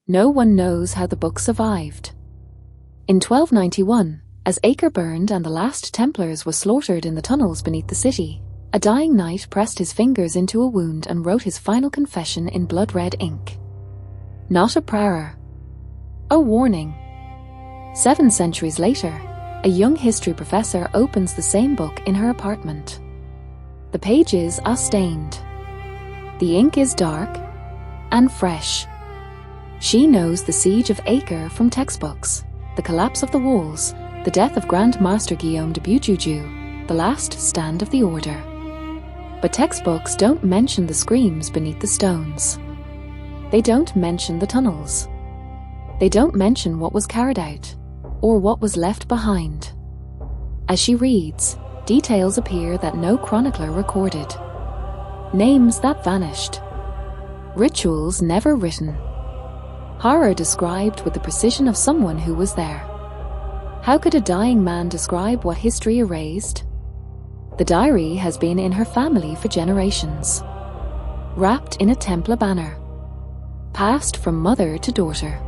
No one knows how the book survived. In 1291, as Acre burned and the last Templars were slaughtered in the tunnels beneath the city, a dying knight pressed his fingers into a wound and wrote his final confession in blood-red ink. Not a prayer. A warning. 7 centuries later, a young history professor opens the same book in her apartment. The pages are stained. The ink is dark and fresh. She knows the Siege of Acre from textbooks, the collapse of the walls, the death of Grand Master Guillaume de Beaujeu, the last stand of the order. But textbooks don't mention the screams beneath the stones. They don't mention the tunnels. They don't mention what was carried out, or what was left behind. As she reads, details appear that no chronicler recorded. Names that vanished. Rituals never written. Horror described with the precision of someone who was there. How could a dying man describe what history erased? The diary has been in her family for generations. Wrapped in a Templar banner. Passed from mother to daughter.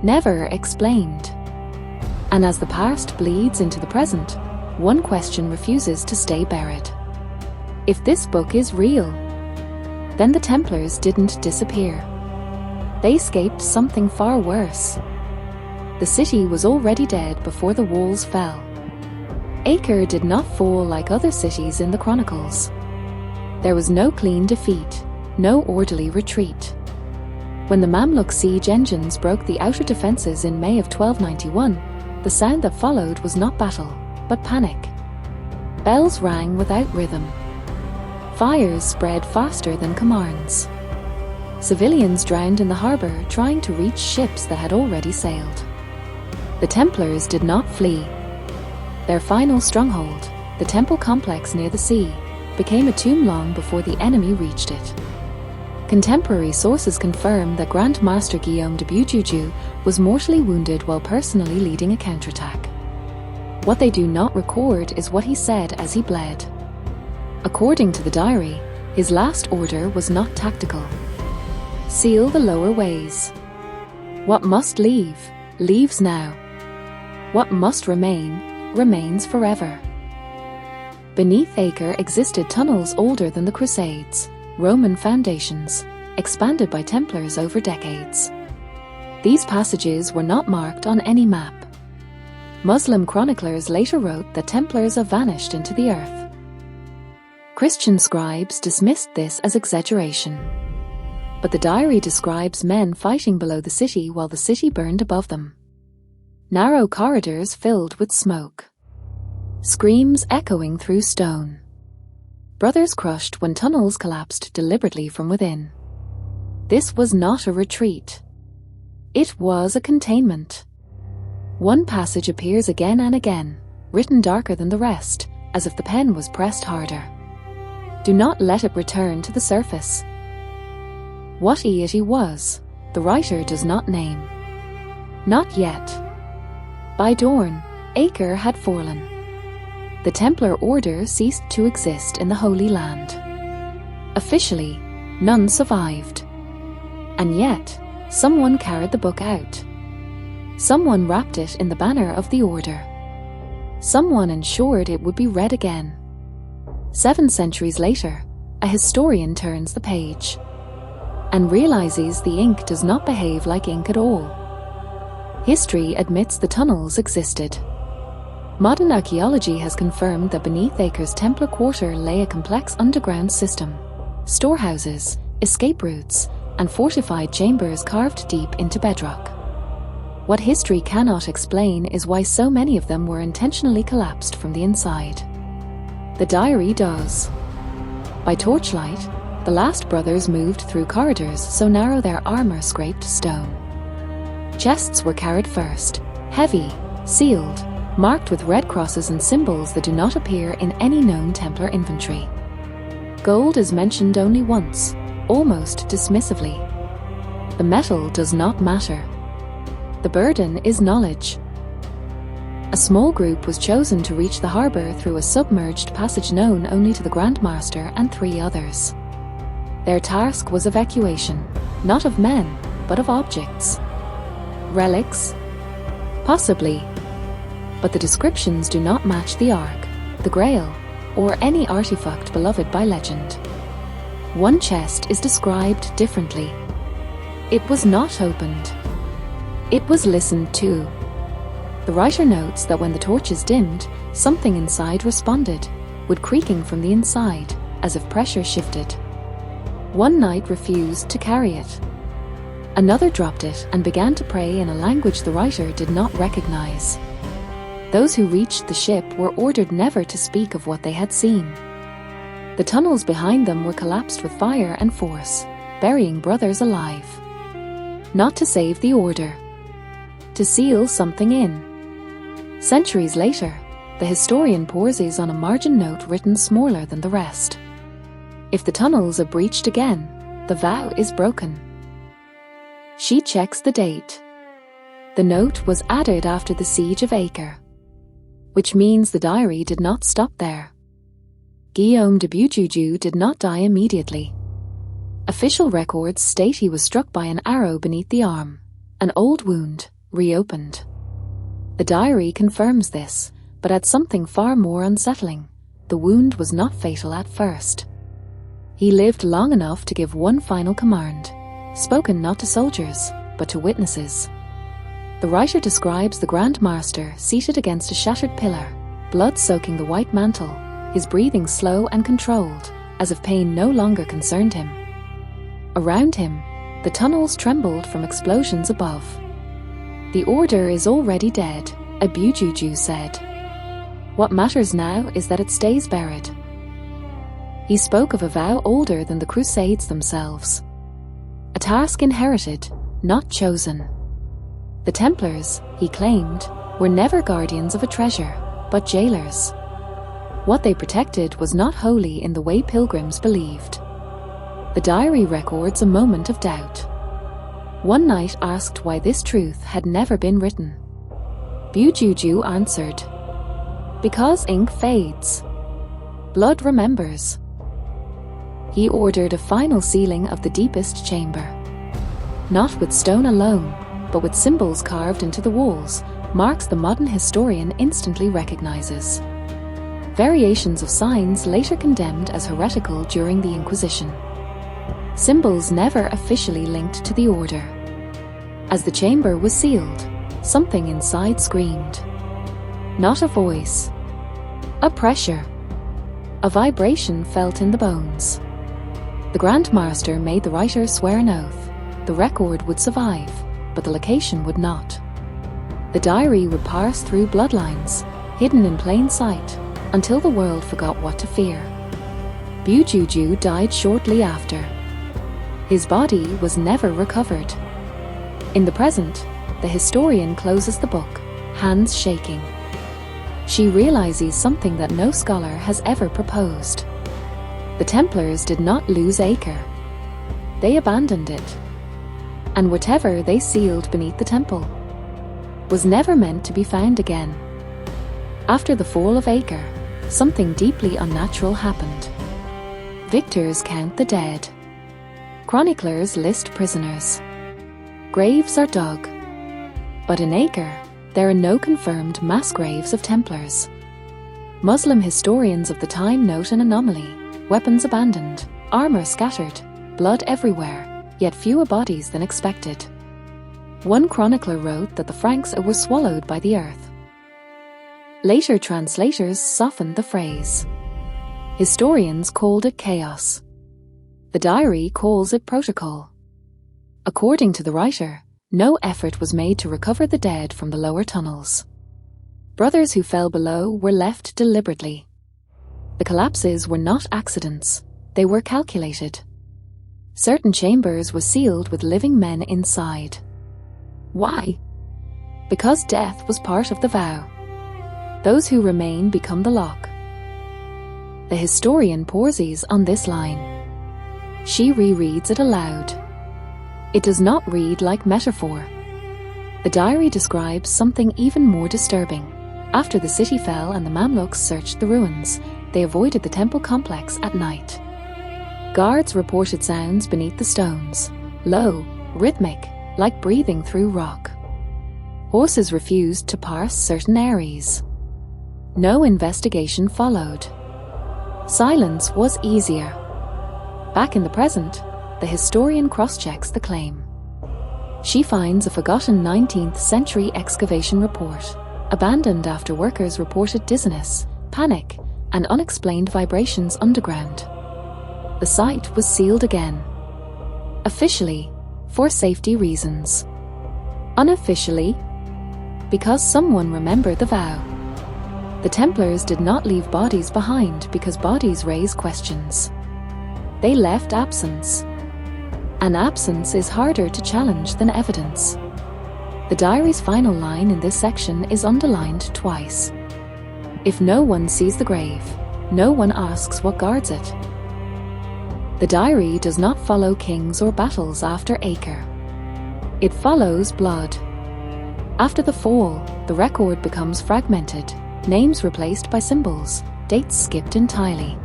Never explained. And as the past bleeds into the present, one question refuses to stay buried. If this book is real, then the Templars didn't disappear. They escaped something far worse. The city was already dead before the walls fell. Acre did not fall like other cities in the chronicles. There was no clean defeat, no orderly retreat. When the Mamluk siege engines broke the outer defences in May of 1291, the sound that followed was not battle, but panic. Bells rang without rhythm. Fires spread faster than commands. Civilians drowned in the harbour trying to reach ships that had already sailed. The Templars did not flee. Their final stronghold, the temple complex near the sea, became a tomb long before the enemy reached it. Contemporary sources confirm that Grand Master Guillaume de Beaujeu was mortally wounded while personally leading a counterattack. What they do not record is what he said as he bled. According to the diary, his last order was not tactical. Seal the lower ways. What must leave, leaves now. What must remain, remains forever. Beneath Acre existed tunnels older than the Crusades, Roman foundations, expanded by Templars over decades. These passages were not marked on any map. Muslim chroniclers later wrote that Templars have vanished into the earth. Christian scribes dismissed this as exaggeration. But the diary describes men fighting below the city while the city burned above them. Narrow corridors filled with smoke. Screams echoing through stone. Brothers crushed when tunnels collapsed deliberately from within. This was not a retreat. It was a containment. One passage appears again and again, written darker than the rest, as if the pen was pressed harder. Do not let it return to the surface. What deity was, the writer does not name. Not yet. By dawn, Acre had fallen. The Templar order ceased to exist in the Holy Land. Officially, none survived. And yet, someone carried the book out. Someone wrapped it in the banner of the order. Someone ensured it would be read again. 7 centuries later, a historian turns the page and realizes the ink does not behave like ink at all. History admits the tunnels existed. Modern archaeology has confirmed that beneath Acre's Templar quarter lay a complex underground system. Storehouses, escape routes, and fortified chambers carved deep into bedrock. What history cannot explain is why so many of them were intentionally collapsed from the inside. The diary does. By torchlight, the last brothers moved through corridors so narrow their armor scraped stone. Chests were carried first, heavy, sealed, marked with red crosses and symbols that do not appear in any known Templar inventory. Gold is mentioned only once, almost dismissively. The metal does not matter. The burden is knowledge. A small group was chosen to reach the harbour through a submerged passage known only to the Grand Master and 3 others. Their task was evacuation, not of men, but of objects. Relics? Possibly. But the descriptions do not match the Ark, the Grail, or any artifact beloved by legend. One chest is described differently. It was not opened. It was listened to. The writer notes that when the torches dimmed, something inside responded, wood creaking from the inside, as if pressure shifted. One knight refused to carry it. Another dropped it and began to pray in a language the writer did not recognize. Those who reached the ship were ordered never to speak of what they had seen. The tunnels behind them were collapsed with fire and force, burying brothers alive. Not to save the order. To seal something in. Centuries later, the historian pauses on a margin note written smaller than the rest. If the tunnels are breached again, the vow is broken. She checks the date. The note was added after the Siege of Acre, which means the diary did not stop there. Guillaume de Beaujeu did not die immediately. Official records state he was struck by an arrow beneath the arm, an old wound, reopened. The diary confirms this, but adds something far more unsettling. The wound was not fatal at first. He lived long enough to give one final command, spoken not to soldiers, but to witnesses. The writer describes the Grand Master seated against a shattered pillar, blood soaking the white mantle, his breathing slow and controlled, as if pain no longer concerned him. Around him, the tunnels trembled from explosions above. The order is already dead, a Beaujeu said. What matters now is that it stays buried. He spoke of a vow older than the Crusades themselves. A task inherited, not chosen. The Templars, he claimed, were never guardians of a treasure, but jailers. What they protected was not holy in the way pilgrims believed. The diary records a moment of doubt. One knight asked why this truth had never been written. Beaujeu answered, "Because ink fades. Blood remembers." He ordered a final sealing of the deepest chamber. Not with stone alone, but with symbols carved into the walls, marks the modern historian instantly recognizes. Variations of signs later condemned as heretical during the Inquisition. Symbols never officially linked to the order. As the chamber was sealed, something inside screamed. Not a voice. A pressure. A vibration felt in the bones. The Grand Master made the writer swear an oath. The record would survive, but the location would not. The diary would pass through bloodlines, hidden in plain sight, until the world forgot what to fear. Beaujeu died shortly after. His body was never recovered. In the present, the historian closes the book, hands shaking. She realizes something that no scholar has ever proposed. The Templars did not lose Acre. They abandoned it. And whatever they sealed beneath the temple was never meant to be found again. After the fall of Acre, something deeply unnatural happened. Victors count the dead. Chroniclers list prisoners. Graves are dug. But in Acre, there are no confirmed mass graves of Templars. Muslim historians of the time note an anomaly: weapons abandoned, armor scattered, blood everywhere, yet fewer bodies than expected. One chronicler wrote that the Franks were swallowed by the earth. Later translators softened the phrase. Historians called it chaos. The diary calls it protocol. According to the writer, no effort was made to recover the dead from the lower tunnels. Brothers who fell below were left deliberately. The collapses were not accidents, they were calculated. Certain chambers were sealed with living men inside. Why? Because death was part of the vow. Those who remain become the lock. The historian pauses on this line. She rereads it aloud. It does not read like metaphor. The diary describes something even more disturbing. After the city fell and the Mamluks searched the ruins, they avoided the temple complex at night. Guards reported sounds beneath the stones, low, rhythmic, like breathing through rock. Horses refused to pass certain areas. No investigation followed. Silence was easier. Back in the present, the historian cross-checks the claim. She finds a forgotten 19th century excavation report, abandoned after workers reported dizziness, panic, and unexplained vibrations underground. The site was sealed again. Officially, for safety reasons. Unofficially, because someone remembered the vow. The Templars did not leave bodies behind because bodies raise questions. They left absence. An absence is harder to challenge than evidence. The diary's final line in this section is underlined twice. If no one sees the grave, no one asks what guards it. The diary does not follow kings or battles after Acre. It follows blood. After the fall, the record becomes fragmented, names replaced by symbols, dates skipped entirely.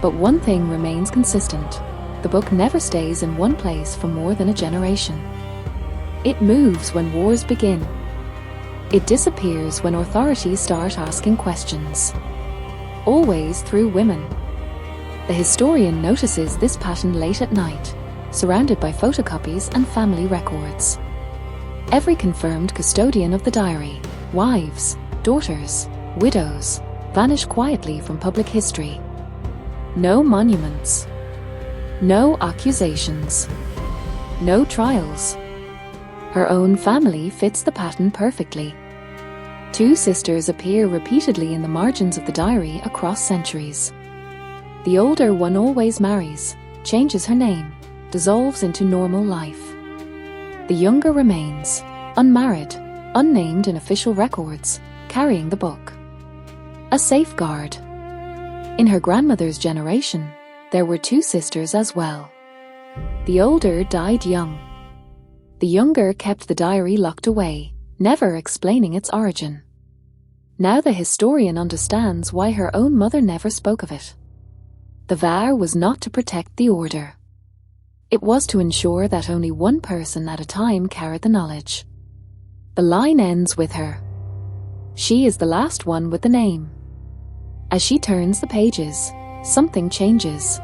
But one thing remains consistent. The book never stays in one place for more than a generation. It moves when wars begin. It disappears when authorities start asking questions. Always through women. The historian notices this pattern late at night, surrounded by photocopies and family records. Every confirmed custodian of the diary, wives, daughters, widows, vanish quietly from public history. No monuments. No accusations. No trials. Her own family fits the pattern perfectly. Two sisters appear repeatedly in the margins of the diary across centuries. The older one always marries, changes her name, dissolves into normal life. The younger remains, unmarried, unnamed in official records, carrying the book. A safeguard. In her grandmother's generation, there were two sisters as well. The older died young. The younger kept the diary locked away, never explaining its origin. Now the historian understands why her own mother never spoke of it. The vow was not to protect the order. It was to ensure that only one person at a time carried the knowledge. The line ends with her. She is the last one with the name. As she turns the pages, something changes.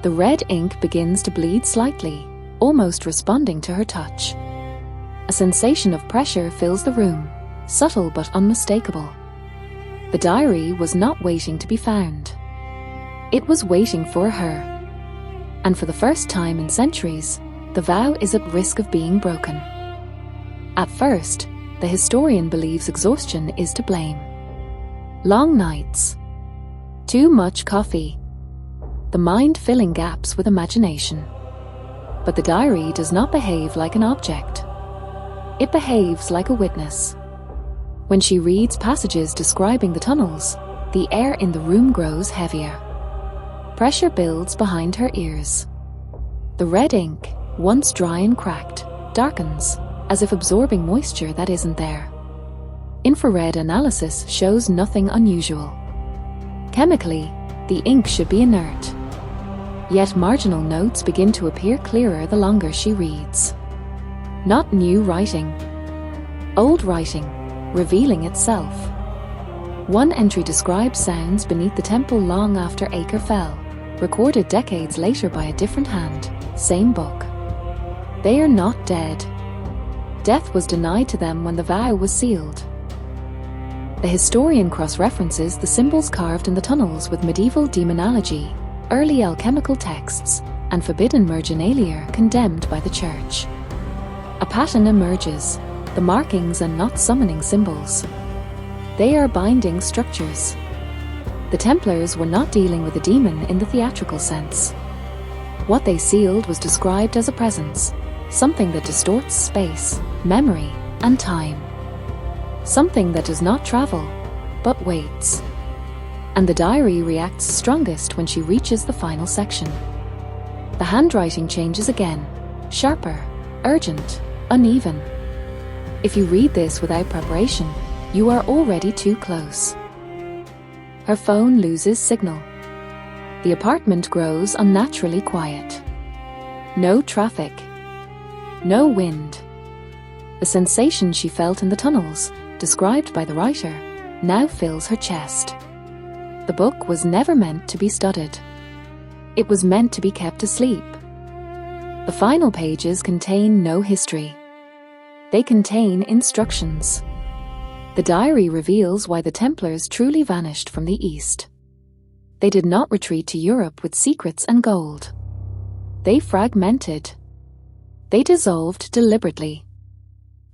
The red ink begins to bleed slightly, almost responding to her touch. A sensation of pressure fills the room, subtle but unmistakable. The diary was not waiting to be found. It was waiting for her. And for the first time in centuries, the vow is at risk of being broken. At first, the historian believes exhaustion is to blame. Long nights. Too much coffee. The mind filling gaps with imagination. But the diary does not behave like an object. It behaves like a witness. When she reads passages describing the tunnels, the air in the room grows heavier. Pressure builds behind her ears. The red ink, once dry and cracked, darkens, as if absorbing moisture that isn't there. Infrared analysis shows nothing unusual. Chemically, the ink should be inert. Yet marginal notes begin to appear clearer the longer she reads. Not new writing. Old writing, revealing itself. One entry describes sounds beneath the temple long after Acre fell, recorded decades later by a different hand, same book. They are not dead. Death was denied to them when the vow was sealed. The historian cross-references the symbols carved in the tunnels with medieval demonology, early alchemical texts, and forbidden marginalia condemned by the church. A pattern emerges, the markings are not summoning symbols. They are binding structures. The Templars were not dealing with a demon in the theatrical sense. What they sealed was described as a presence, something that distorts space, memory, and time. Something that does not travel, but waits. And the diary reacts strongest when she reaches the final section. The handwriting changes again, sharper, urgent, uneven. If you read this without preparation, you are already too close. Her phone loses signal. The apartment grows unnaturally quiet. No traffic. no wind. The sensation she felt in the tunnels, described by the writer, now fills her chest. The book was never meant to be studied. It was meant to be kept asleep. The final pages contain no history. They contain instructions. The diary reveals why the Templars truly vanished from the East. They did not retreat to Europe with secrets and gold. They fragmented. They dissolved deliberately.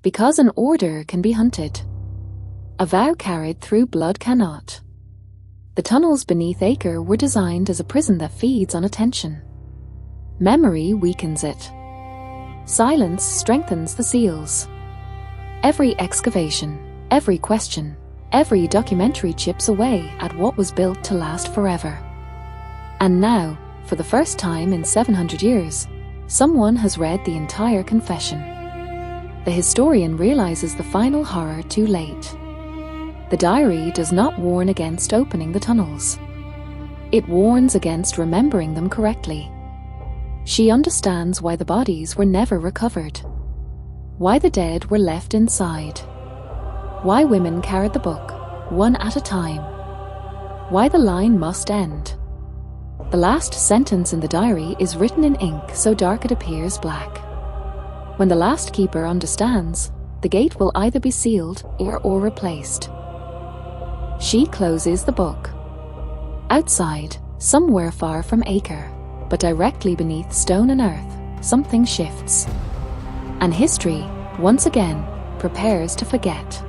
Because an order can be hunted, a vow carried through blood cannot. The tunnels beneath Acre were designed as a prison that feeds on attention. Memory weakens it. Silence strengthens the seals. Every excavation, every question, every documentary chips away at what was built to last forever. And now, for the first time in 700 years, someone has read the entire confession. The historian realizes the final horror too late. The diary does not warn against opening the tunnels. It warns against remembering them correctly. She understands why the bodies were never recovered. Why the dead were left inside. Why women carried the book, one at a time. Why the line must end. The last sentence in the diary is written in ink so dark it appears black. When the last keeper understands, the gate will either be sealed or replaced. She closes the book. Outside, somewhere far from Acre, but directly beneath stone and earth, something shifts. And history, once again, prepares to forget.